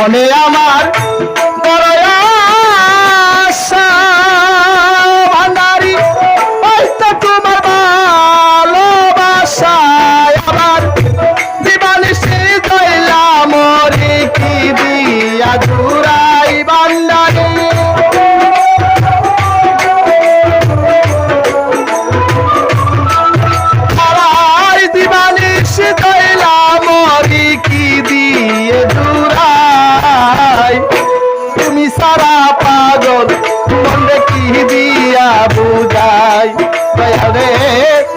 মনে আমার বড় আশা ভান্ডারি হয়তো তোমার ভালোবাসায় আমার দিবানিশি দইলাম রে কি দিয়া জুড়াই ভান্ডারি দিবানিশি দইলাম রে কি দিয়ে জুড়াই তুমি সারা পাগল মনে কি দিয়া বুঝাই দয়া রে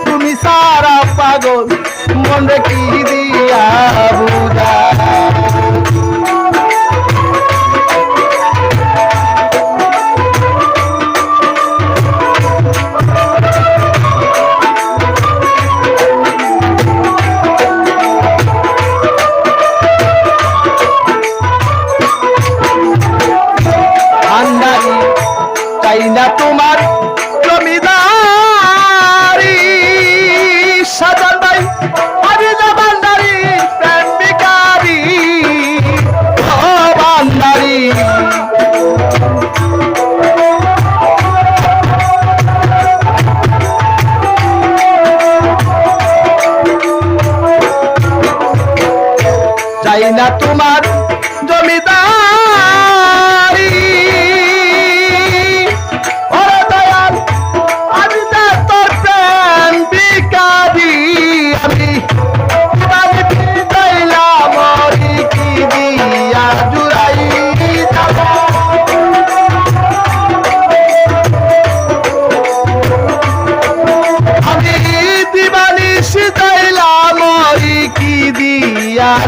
তুমি সারা পাগল মনে কি দিয়া বুঝাই চাই না তোমার জমিদারি সাজান ভাই আমি না ভান্ডারি প্রেম বিকারি ও ভান্ডারি চাই না তোমার জমিদারি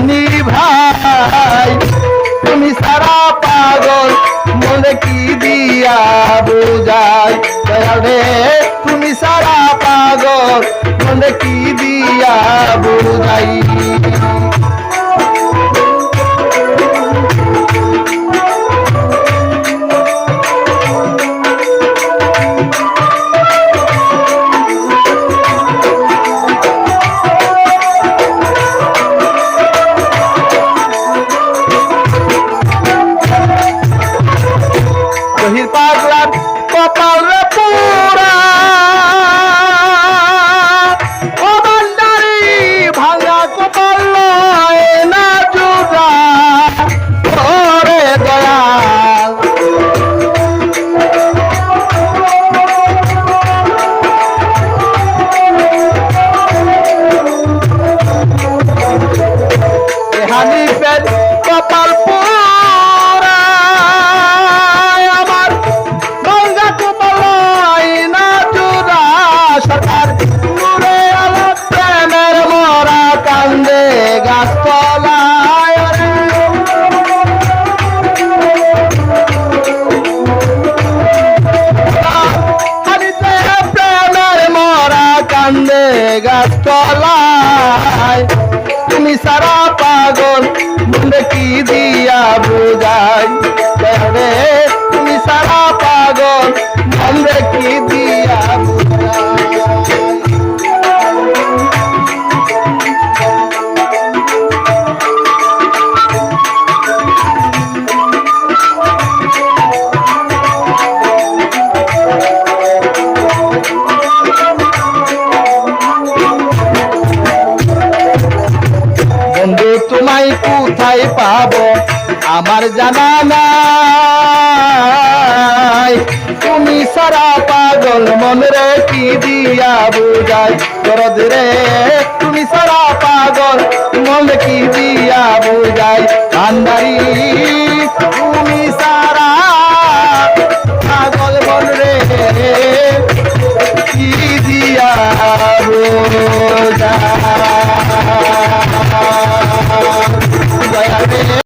নি ভাই তুমি সারা পাগল মনে কি দিয়া বুঝাই রে তুমি সারা পাগল মনে কি দিয়া বুঝাই পাগলার কপাল রে পুরা ও ভান্ডারি ভাঙা কপাল লয় না জুড়া ওরে দয়াল হানিফের কপাল গাছতলায় তুমি সারা পাগল মনে কি দিয়া বুঝাই রে তুমি সারা পাগল মনে কি দিয়া তোমায় কোথায় পাবো আমার জানা নাই তুমি সারা পাগল মন রে কি দিয়া বুঝাই দরদ রে